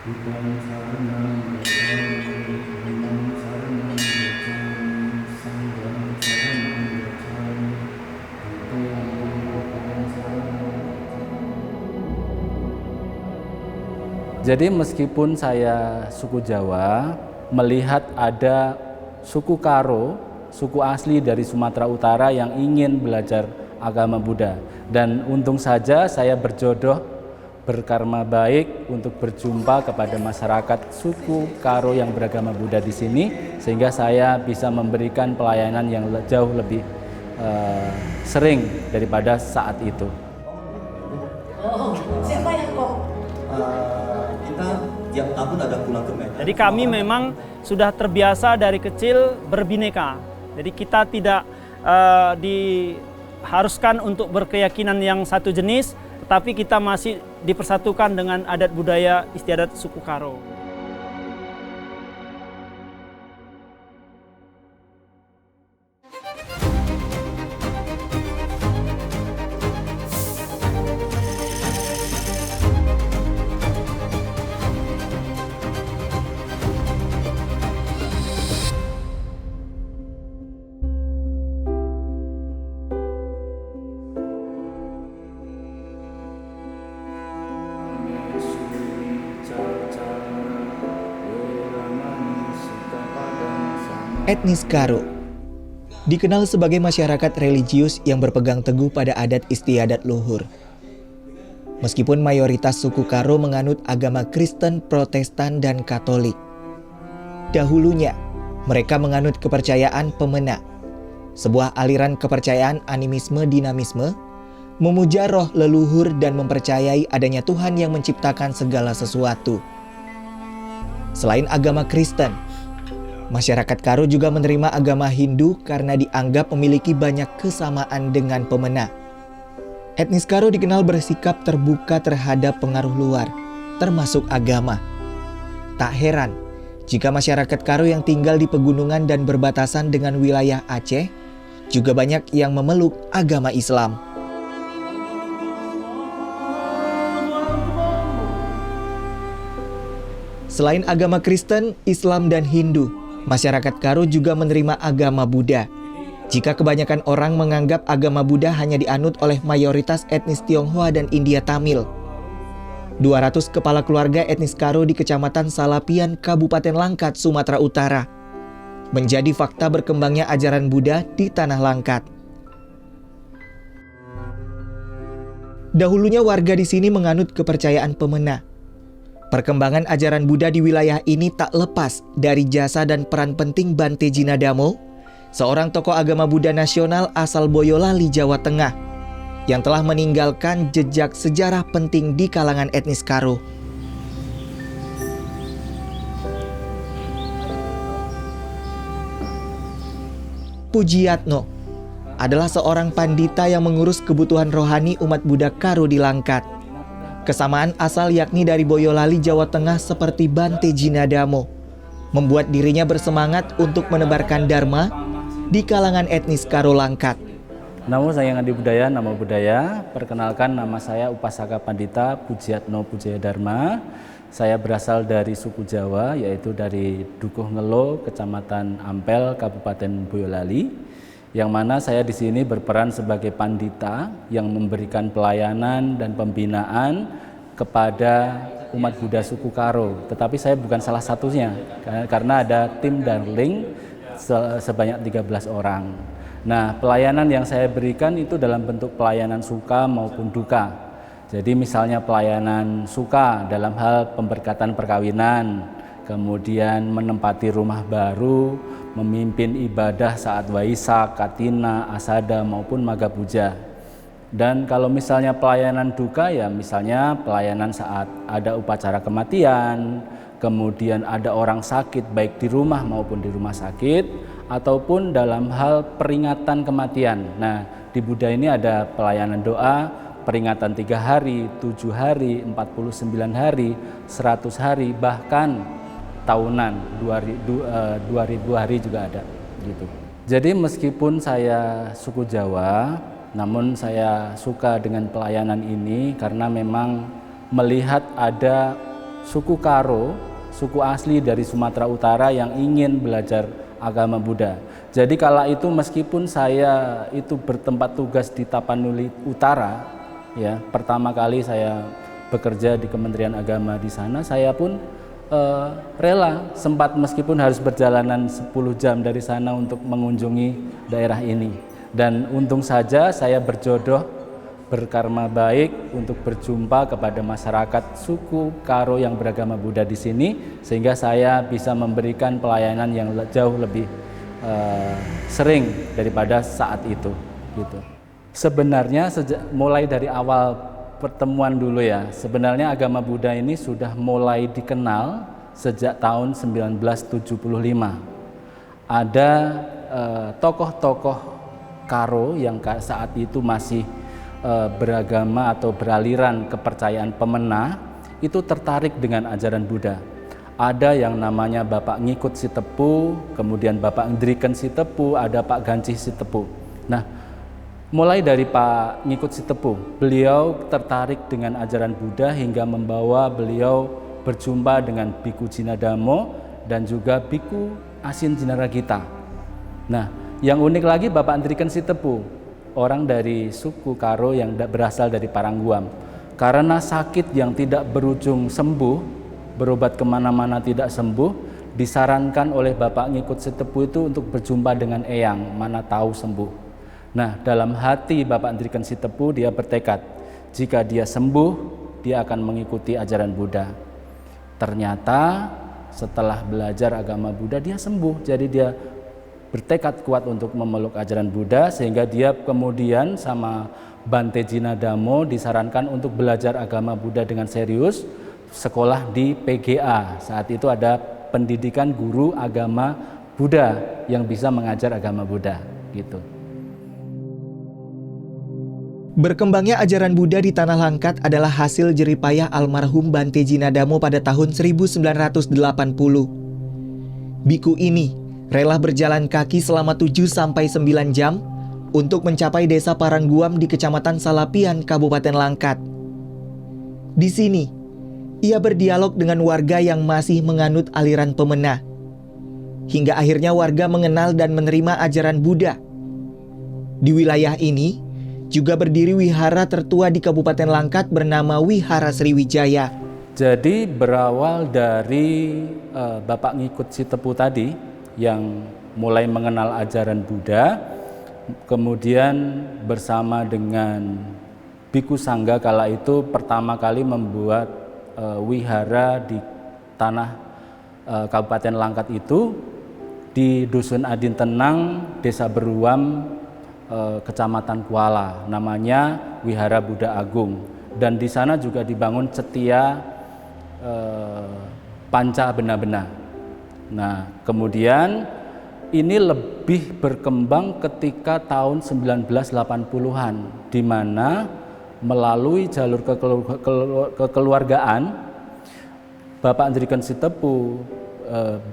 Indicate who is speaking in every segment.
Speaker 1: Bukan saranang gacchami, dhammam saranang gacchami, sangham saranang gacchami, tutiyanti buddham saranang gacchami. Jadi meskipun saya suku Jawa, melihat ada suku Karo, suku asli dari Sumatera Utara yang ingin belajar agama Buddha. Dan untung saja saya berjodoh berkarma baik untuk berjumpa kepada masyarakat suku Karo yang beragama Buddha di sini, sehingga saya bisa memberikan pelayanan yang jauh lebih sering daripada saat itu.
Speaker 2: Oh, siapa yang kok?
Speaker 3: Kita tiap tahun ada pulang ke Medan.
Speaker 4: Jadi kami memang sudah terbiasa dari kecil berbineka. Jadi kita tidak diharuskan untuk berkeyakinan yang satu jenis, tetapi kita masih dipersatukan dengan adat budaya istiadat suku Karo.
Speaker 5: Etnis Karo dikenal sebagai masyarakat religius yang berpegang teguh pada adat istiadat luhur. Meskipun mayoritas suku Karo menganut agama Kristen, Protestan, dan Katolik, dahulunya mereka menganut kepercayaan pemena, sebuah aliran kepercayaan animisme dinamisme, memuja roh leluhur dan mempercayai adanya Tuhan yang menciptakan segala sesuatu. Selain agama Kristen, masyarakat Karo juga menerima agama Hindu karena dianggap memiliki banyak kesamaan dengan pemena. Etnis Karo dikenal bersikap terbuka terhadap pengaruh luar, termasuk agama. Tak heran jika masyarakat Karo yang tinggal di pegunungan dan berbatasan dengan wilayah Aceh juga banyak yang memeluk agama Islam. Selain agama Kristen, Islam, dan Hindu, masyarakat Karo juga menerima agama Buddha. Jika kebanyakan orang menganggap agama Buddha hanya dianut oleh mayoritas etnis Tionghoa dan India Tamil. 200 kepala keluarga etnis Karo di Kecamatan Salapian, Kabupaten Langkat, Sumatera Utara, menjadi fakta berkembangnya ajaran Buddha di Tanah Langkat. Dahulunya warga di sini menganut kepercayaan pemena. Perkembangan ajaran Buddha di wilayah ini tak lepas dari jasa dan peran penting Bante Jinadamo, seorang tokoh agama Buddha nasional asal Boyolali, Jawa Tengah, yang telah meninggalkan jejak sejarah penting di kalangan etnis Karo. Pujiyatno adalah seorang pandita yang mengurus kebutuhan rohani umat Buddha Karo di Langkat. Kesamaan asal yakni dari Boyolali, Jawa Tengah seperti Bante Jinadamo, membuat dirinya bersemangat untuk menebarkan dharma di kalangan etnis Karo Langkat.
Speaker 1: Namo Sayang Adi Budaya, nama budaya. Perkenalkan, nama saya Upasaka Pandita Pujiyatno Pujayadharma. Saya berasal dari suku Jawa, yaitu dari Dukuh Ngelo, Kecamatan Ampel, Kabupaten Boyolali. Yang mana saya di sini berperan sebagai pandita yang memberikan pelayanan dan pembinaan kepada umat Buddha suku Karo. Tetapi saya bukan salah satunya, karena ada tim Darling sebanyak 13 orang. Nah, pelayanan yang saya berikan itu dalam bentuk pelayanan suka maupun duka. Jadi misalnya pelayanan suka dalam hal pemberkatan perkawinan, kemudian menempati rumah baru, memimpin ibadah saat Waisak, Katina, Asada maupun Maga Puja. Dan kalau misalnya pelayanan duka, ya misalnya pelayanan saat ada upacara kematian, kemudian ada orang sakit baik di rumah maupun di rumah sakit, ataupun dalam hal peringatan kematian. Nah, di Buddha ini ada pelayanan doa, peringatan 3 hari, 7 hari, 49 hari, 100 hari, bahkan tahunan 2000 hari juga ada gitu. Jadi meskipun saya suku Jawa, namun saya suka dengan pelayanan ini karena memang melihat ada suku Karo, suku asli dari Sumatera Utara yang ingin belajar agama Buddha. Jadi kala itu meskipun saya itu bertempat tugas di Tapanuli Utara, ya, pertama kali saya bekerja di Kementerian Agama di sana, saya pun rela sempat meskipun harus berjalanan 10 jam dari sana untuk mengunjungi daerah ini. Dan untung saja saya berjodoh, berkarma baik untuk berjumpa kepada masyarakat suku Karo yang beragama Buddha di sini, sehingga saya bisa memberikan pelayanan yang jauh lebih sering daripada saat itu. Gitu. Sebenarnya mulai dari awal pertemuan dulu ya, sebenarnya agama Buddha ini sudah mulai dikenal sejak tahun 1975. Ada tokoh-tokoh Karo yang saat itu masih beragama atau beraliran kepercayaan pemenah, itu tertarik dengan ajaran Buddha. Ada yang namanya Bapak Ngikut Sitepu, kemudian Bapak Ndriken Sitepu, ada Pak Gancih Sitepu. Nah, mulai dari Pak Ngikut Sitepu, beliau tertarik dengan ajaran Buddha hingga membawa beliau berjumpa dengan Biku Jinadamo dan juga Biku Asin Jinaragita. Nah, yang unik lagi Bapak Ndriken Sitepu, orang dari suku Karo yang berasal dari Parangguam. Karena sakit yang tidak berujung sembuh, berobat kemana-mana tidak sembuh, disarankan oleh Bapak Ngikut Sitepu itu untuk berjumpa dengan Eyang, mana tahu sembuh. Nah, dalam hati Bapak Ndriken Sitepu dia bertekad, jika dia sembuh, dia akan mengikuti ajaran Buddha. Ternyata setelah belajar agama Buddha dia sembuh, jadi dia bertekad kuat untuk memeluk ajaran Buddha, sehingga dia kemudian sama Bante Jinadamo disarankan untuk belajar agama Buddha dengan serius, sekolah di PGA. Saat itu ada pendidikan guru agama Buddha yang bisa mengajar agama Buddha, gitu.
Speaker 5: Berkembangnya ajaran Buddha di Tanah Langkat adalah hasil jeripayah almarhum Bante Jinadamo pada tahun 1980. Biku ini rela berjalan kaki selama 7-9 jam untuk mencapai desa Parangguam di Kecamatan Salapian, Kabupaten Langkat. Di sini, ia berdialog dengan warga yang masih menganut aliran pemenah. Hingga akhirnya warga mengenal dan menerima ajaran Buddha. Di wilayah ini, juga berdiri wihara tertua di Kabupaten Langkat bernama Wihara Sriwijaya.
Speaker 1: Jadi berawal dari Bapak Ngikut Sitepu tadi yang mulai mengenal ajaran Buddha, kemudian bersama dengan Biku Sangga kala itu pertama kali membuat wihara di tanah Kabupaten Langkat itu di Dusun Adin Tenang, Desa Beruam, Kecamatan Kuala, namanya Wihara Buddha Agung. Dan di sana juga dibangun Cetia Panca Bena-Bena. Nah, kemudian ini lebih berkembang ketika tahun 1980-an, di mana melalui jalur kekeluargaan, Bapak Ndriken Sitepu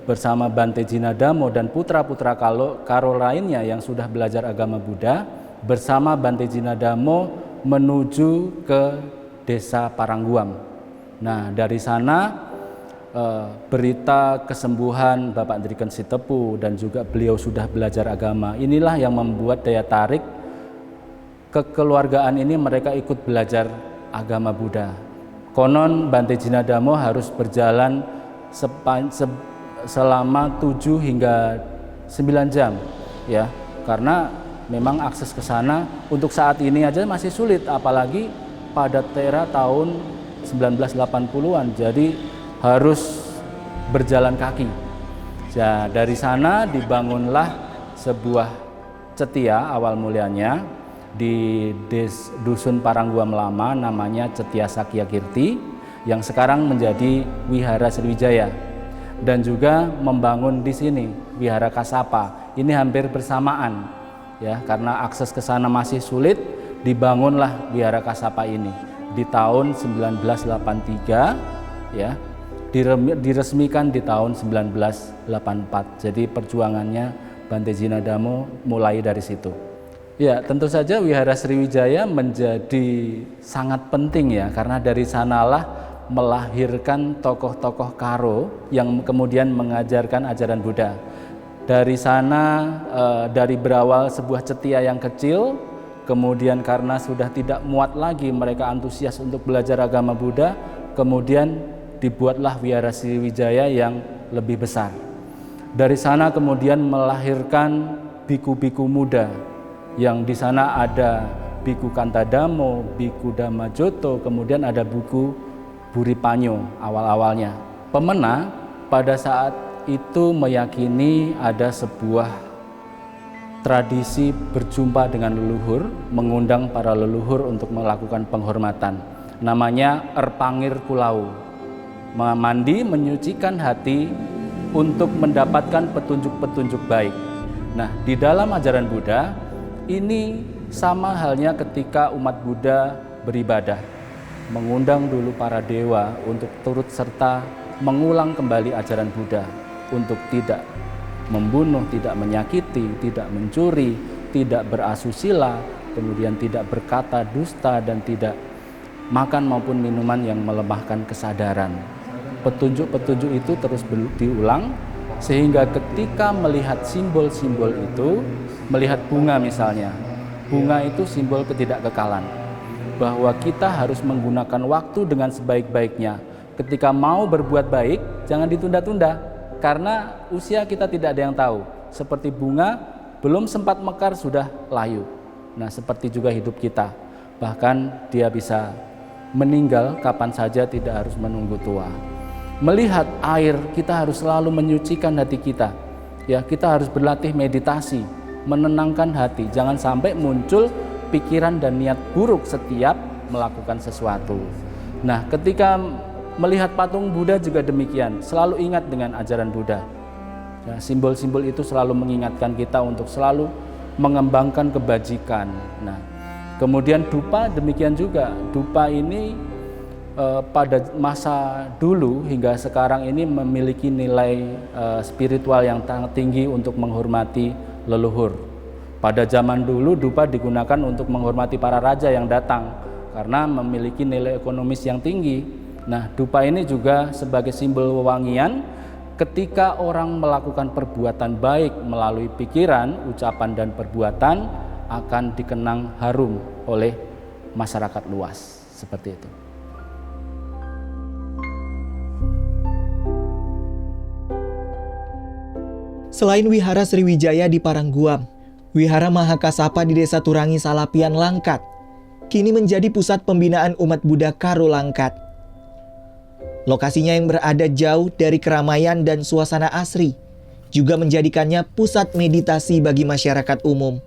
Speaker 1: bersama Bante Jinadamo dan putra-putra Karo lainnya yang sudah belajar agama Buddha bersama Bante Jinadamo menuju ke desa Parangguam. Nah, dari sana berita kesembuhan Bapak Ndriken Sitepu dan juga beliau sudah belajar agama, inilah yang membuat daya tarik kekeluargaan ini, mereka ikut belajar agama Buddha. Konon Bante Jinadamo harus berjalan selama 7 hingga 9 jam ya, karena memang akses ke sana untuk saat ini aja masih sulit, apalagi pada era tahun 1980-an, jadi harus berjalan kaki. Ya, dari sana dibangunlah sebuah cetia awal mulianya di Dusun Parangguam Lama, namanya Cetia Sakya Kirti, yang sekarang menjadi Wihara Sriwijaya, dan juga membangun di sini Wihara Kasapa. Ini hampir bersamaan ya, karena akses ke sana masih sulit, dibangunlah Wihara Kasapa ini di tahun 1983 ya, diresmikan di tahun 1984. Jadi perjuangannya Bante Jinadamo mulai dari situ. Ya, tentu saja Wihara Sriwijaya menjadi sangat penting ya, karena dari sanalah melahirkan tokoh-tokoh Karo yang kemudian mengajarkan ajaran Buddha. Dari sana, dari berawal sebuah cetia yang kecil, kemudian karena sudah tidak muat lagi mereka antusias untuk belajar agama Buddha, kemudian dibuatlah Wihara Sriwijaya yang lebih besar. Dari sana kemudian melahirkan biku-biku muda, yang di sana ada Biku Kantadamo, Biku Dhammajoto, kemudian ada Biku Buripanyo awal-awalnya. Pemena pada saat itu meyakini ada sebuah tradisi berjumpa dengan leluhur, mengundang para leluhur untuk melakukan penghormatan. Namanya Erpangir Kulau. Mandi menyucikan hati untuk mendapatkan petunjuk-petunjuk baik. Nah, di dalam ajaran Buddha, ini sama halnya ketika umat Buddha beribadah. Mengundang dulu para dewa untuk turut serta mengulang kembali ajaran Buddha. Untuk tidak membunuh, tidak menyakiti, tidak mencuri, tidak berasusila, kemudian tidak berkata dusta, dan tidak makan maupun minuman yang melemahkan kesadaran. Petunjuk-petunjuk itu terus diulang, sehingga ketika melihat simbol-simbol itu, melihat bunga misalnya, bunga itu simbol ketidakkekalan, bahwa kita harus menggunakan waktu dengan sebaik-baiknya. Ketika mau berbuat baik, jangan ditunda-tunda, karena usia kita tidak ada yang tahu. Seperti bunga, belum sempat mekar sudah layu. Nah, seperti juga hidup kita, bahkan dia bisa meninggal kapan saja, tidak harus menunggu tua. Melihat air, kita harus selalu menyucikan hati kita. Ya, kita harus berlatih meditasi, menenangkan hati. Jangan sampai muncul pikiran dan niat buruk setiap melakukan sesuatu. Nah, ketika melihat patung Buddha juga demikian, selalu ingat dengan ajaran Buddha. Ya, simbol-simbol itu selalu mengingatkan kita untuk selalu mengembangkan kebajikan. Nah, kemudian dupa demikian juga. Dupa ini pada masa dulu hingga sekarang ini memiliki nilai spiritual yang sangat tinggi untuk menghormati leluhur. Pada zaman dulu dupa digunakan untuk menghormati para raja yang datang karena memiliki nilai ekonomis yang tinggi. Nah, dupa ini juga sebagai simbol wewangian ketika orang melakukan perbuatan baik melalui pikiran, ucapan, dan perbuatan akan dikenang harum oleh masyarakat luas. Seperti itu.
Speaker 5: Selain Wihara Sriwijaya di Parangguam, Wihara Mahakasapa di Desa Turangi Salapian Langkat kini menjadi pusat pembinaan umat Buddha Karo Langkat. Lokasinya yang berada jauh dari keramaian dan suasana asri juga menjadikannya pusat meditasi bagi masyarakat umum.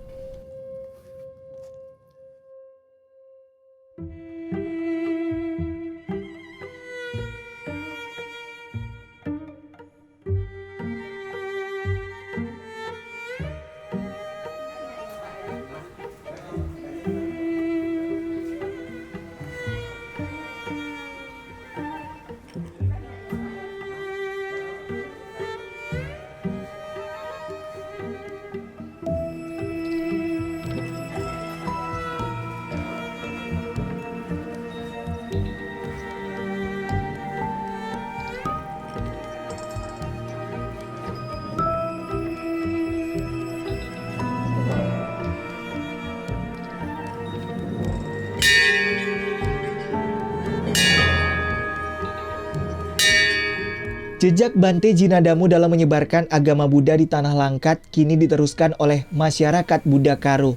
Speaker 5: Jejak Bante Jinadamu dalam menyebarkan agama Buddha di Tanah Langkat kini diteruskan oleh masyarakat Buddha Karo.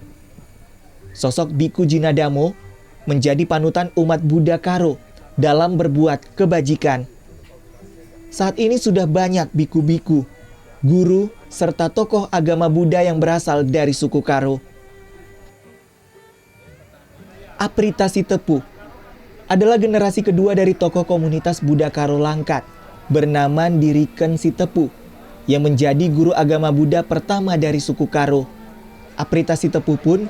Speaker 5: Sosok Biku Jinadamu menjadi panutan umat Buddha Karo dalam berbuat kebajikan. Saat ini sudah banyak biku-biku, guru, serta tokoh agama Buddha yang berasal dari suku Karo. Aprita Sitepu adalah generasi kedua dari tokoh komunitas Buddha Karo Langkat, bernama Diriken Sitepu, yang menjadi guru agama Buddha pertama dari suku Karo. Aprita Sitepu pun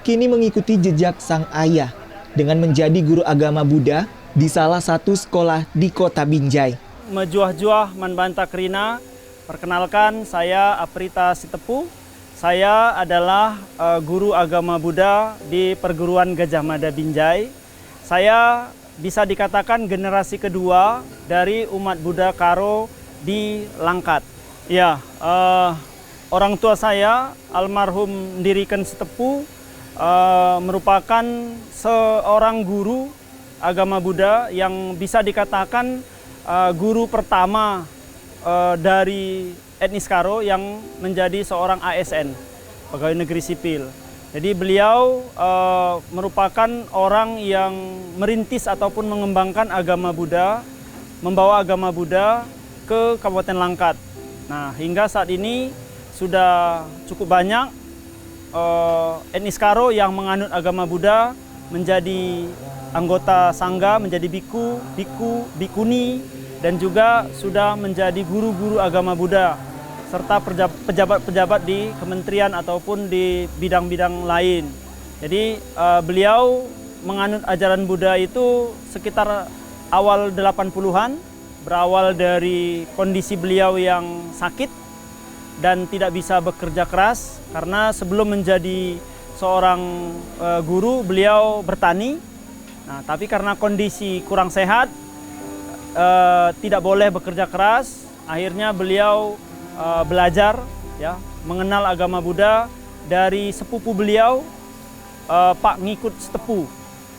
Speaker 5: kini mengikuti jejak sang ayah dengan menjadi guru agama Buddha di salah satu sekolah di kota Binjai.
Speaker 4: Mejuah-juah manbantak rina, perkenalkan saya Aprita Sitepu. Saya adalah guru agama Buddha di perguruan Gajah Mada Binjai. Saya bisa dikatakan generasi kedua dari umat Buddha Karo di Langkat. Ya, orang tua saya almarhum Ndiriken Setepu merupakan seorang guru agama Buddha yang bisa dikatakan guru pertama dari etnis Karo yang menjadi seorang ASN, pegawai negeri sipil. Jadi beliau merupakan orang yang merintis ataupun mengembangkan agama Buddha, membawa agama Buddha ke Kabupaten Langkat. Nah, hingga saat ini sudah cukup banyak etnis Karo yang menganut agama Buddha menjadi anggota sangga, menjadi biku, bikuni, dan juga sudah menjadi guru-guru agama Buddha, serta pejabat-pejabat di kementerian ataupun di bidang-bidang lain. Jadi beliau menganut ajaran Buddha itu sekitar awal 80-an, berawal dari kondisi beliau yang sakit dan tidak bisa bekerja keras, karena sebelum menjadi seorang guru beliau bertani. Nah, tapi karena kondisi kurang sehat, tidak boleh bekerja keras, akhirnya beliau belajar, ya, mengenal agama Buddha dari sepupu beliau, Pak Ngikut Setepu.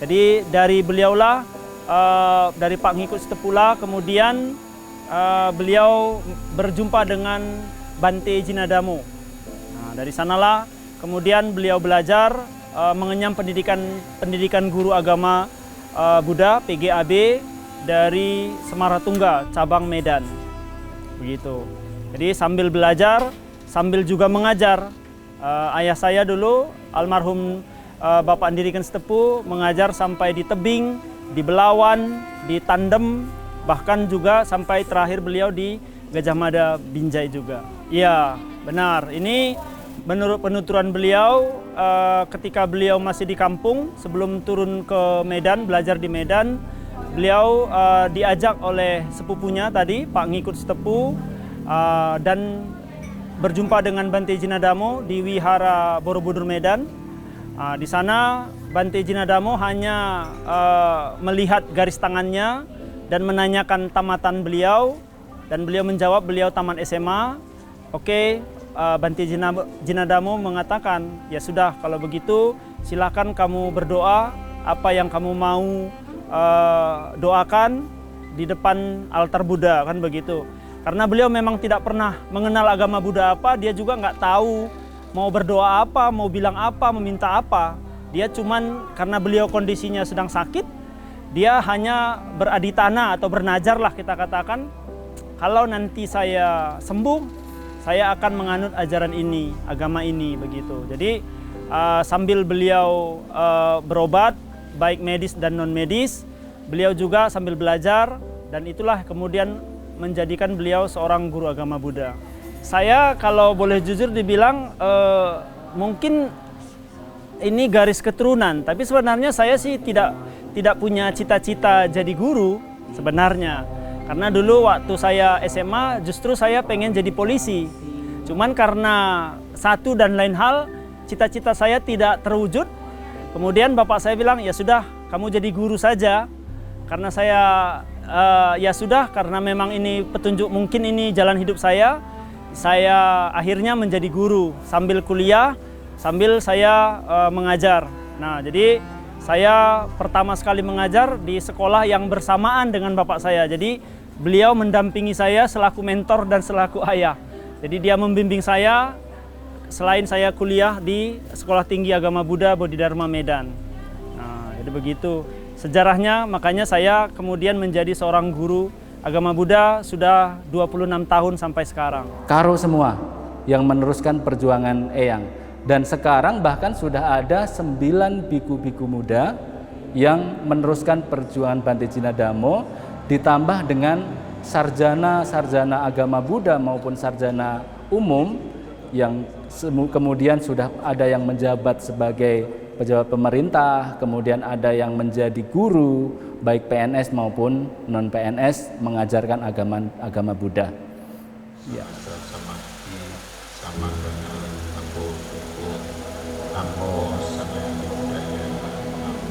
Speaker 4: Jadi dari beliaulah, dari Pak Ngikut Setepulah kemudian beliau berjumpa dengan Bante Jinadamo. Nah, dari sanalah kemudian beliau belajar mengenyam pendidikan guru agama Buddha PGAB dari Semaratungga cabang Medan. Begitu. Jadi sambil belajar, sambil juga mengajar. Ayah saya dulu, almarhum Bapak Ndiriken Setepu, mengajar sampai di Tebing, di Belawan, di Tandem, bahkan juga sampai terakhir beliau di Gajah Mada Binjai juga. Iya, benar. Ini menurut penuturan beliau, ketika beliau masih di kampung, sebelum turun ke Medan, belajar di Medan, beliau diajak oleh sepupunya tadi, Pak Ngikut Setepu, dan berjumpa dengan Bante Jinadamo di Wihara Borobudur Medan. Di sana Bante Jinadamo hanya melihat garis tangannya dan menanyakan tamatan beliau, dan beliau menjawab beliau tamat SMA. Oke, Bante Jinadamo mengatakan, ya sudah, kalau begitu silakan kamu berdoa apa yang kamu mau doakan di depan altar Buddha, kan begitu. Karena beliau memang tidak pernah mengenal agama Buddha apa, dia juga nggak tahu mau berdoa apa, mau bilang apa, meminta apa. Dia cuman karena beliau kondisinya sedang sakit, dia hanya beraditana atau bernajar lah kita katakan, kalau nanti saya sembuh, saya akan menganut ajaran ini, agama ini, begitu. Jadi sambil beliau berobat, baik medis dan non medis, beliau juga sambil belajar, dan itulah kemudian menjadikan beliau seorang guru agama Buddha. Saya kalau boleh jujur dibilang mungkin ini garis keturunan, tapi sebenarnya saya sih tidak punya cita-cita jadi guru sebenarnya. Karena dulu waktu saya SMA justru saya pengen jadi polisi. Cuman karena satu dan lain hal cita-cita saya tidak terwujud. Kemudian bapak saya bilang, ya sudah, kamu jadi guru saja. Karena saya ya sudah, karena memang ini petunjuk, mungkin ini jalan hidup saya akhirnya menjadi guru sambil kuliah, sambil saya mengajar. Nah, jadi saya pertama sekali mengajar di sekolah yang bersamaan dengan bapak saya. Jadi beliau mendampingi saya selaku mentor dan selaku ayah. Jadi dia membimbing saya selain saya kuliah di Sekolah Tinggi Agama Buddha Bodhidharma Medan. Nah, jadi begitu sejarahnya, makanya saya kemudian menjadi seorang guru agama Buddha sudah 26 tahun sampai sekarang.
Speaker 1: Karo semua yang meneruskan perjuangan Eyang. Dan sekarang bahkan sudah ada 9 biku-biku muda yang meneruskan perjuangan Bante Jinadamo, ditambah dengan sarjana-sarjana agama Buddha maupun sarjana umum yang kemudian sudah ada yang menjabat sebagai pejabat pemerintah, kemudian ada yang menjadi guru, baik PNS maupun non-PNS, mengajarkan agama Buddha. Ya.
Speaker 6: Sama aku sama budaya aku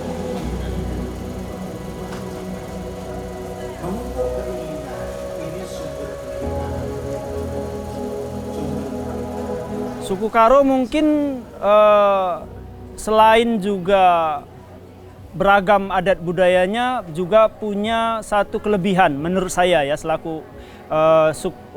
Speaker 4: Suku Karo mungkin selain juga beragam adat budayanya juga punya satu kelebihan menurut saya ya selaku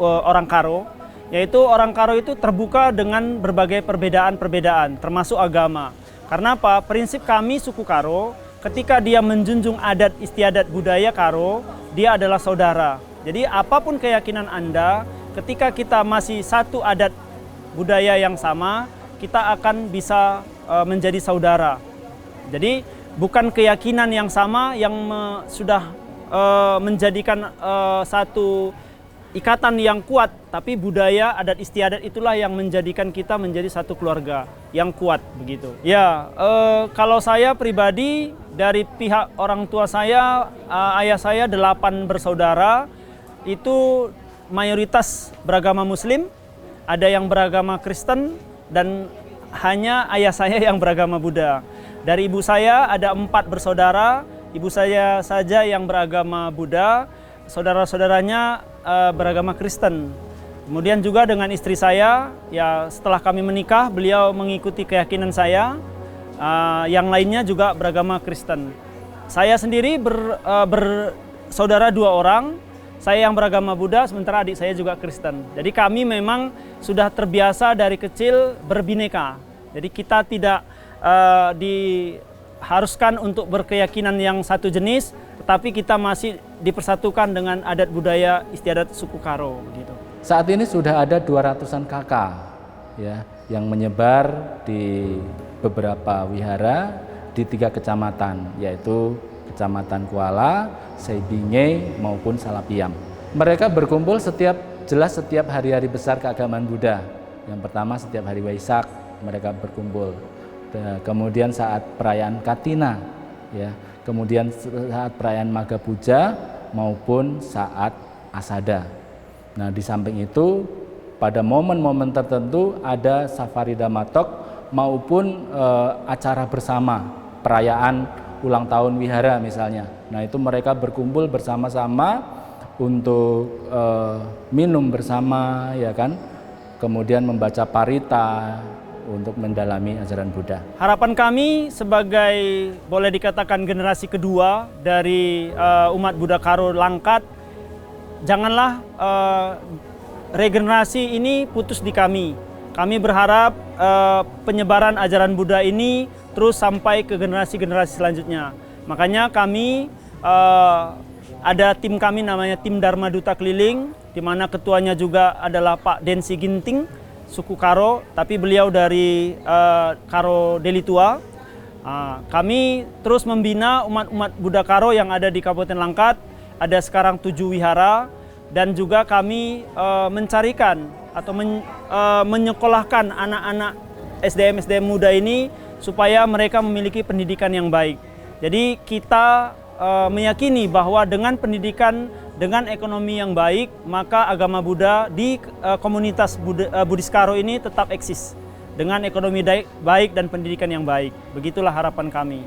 Speaker 4: orang Karo, yaitu orang Karo itu terbuka dengan berbagai perbedaan-perbedaan termasuk agama. Karena apa? Prinsip kami suku Karo ketika dia menjunjung adat istiadat budaya Karo, dia adalah saudara. Jadi apapun keyakinan Anda, ketika kita masih satu adat budaya yang sama, kita akan bisa menjadi saudara. Jadi bukan keyakinan yang sama yang sudah menjadikan satu ikatan yang kuat, tapi budaya adat istiadat itulah yang menjadikan kita menjadi satu keluarga yang kuat begitu. Ya, kalau saya pribadi dari pihak orang tua saya, ayah saya 8 bersaudara, itu mayoritas beragama Muslim, ada yang beragama Kristen dan hanya ayah saya yang beragama Buddha. Dari ibu saya ada 4 bersaudara, ibu saya saja yang beragama Buddha, saudara-saudaranya beragama Kristen. Kemudian juga dengan istri saya, ya setelah kami menikah, beliau mengikuti keyakinan saya, yang lainnya juga beragama Kristen. Saya sendiri bersaudara 2 orang, saya yang beragama Buddha, sementara adik saya juga Kristen. Jadi kami memang sudah terbiasa dari kecil berbineka. Jadi kita tidak diharuskan untuk berkeyakinan yang satu jenis, tetapi kita masih dipersatukan dengan adat budaya istiadat suku Karo gitu.
Speaker 1: Saat ini sudah ada 200-an kakak ya yang menyebar di beberapa wihara di 3 kecamatan, yaitu Kecamatan Kuala, Saibinge maupun Salapiam. Mereka berkumpul setiap hari-hari besar keagamaan Buddha. Yang pertama setiap hari Waisak mereka berkumpul. Kemudian saat perayaan Katina, ya. Kemudian saat perayaan Maga Puja maupun saat Asada. Nah, di samping itu pada momen-momen tertentu ada safari damatok maupun acara bersama, perayaan ulang tahun wihara misalnya. Nah, itu mereka berkumpul bersama-sama untuk minum bersama, ya kan? Kemudian membaca parita untuk mendalami ajaran Buddha.
Speaker 4: Harapan kami sebagai boleh dikatakan generasi kedua dari umat Buddha Karo Langkat, janganlah regenerasi ini putus di kami. Kami berharap penyebaran ajaran Buddha ini terus sampai ke generasi-generasi selanjutnya. Makanya kami ada tim kami namanya tim Dharma Duta Keliling, di mana ketuanya juga adalah Pak Densi Ginting, suku Karo, tapi beliau dari Karo Deli Tua. Kami terus membina umat-umat Buddha Karo yang ada di Kabupaten Langkat. Ada sekarang 7 wihara, dan juga kami mencarikan atau menyekolahkan anak-anak SDM muda ini supaya mereka memiliki pendidikan yang baik. Jadi kita meyakini bahwa dengan pendidikan, dengan ekonomi yang baik, maka agama Buddha di komunitas Buddhis Karo ini tetap eksis dengan ekonomi baik dan pendidikan yang baik. Begitulah harapan kami.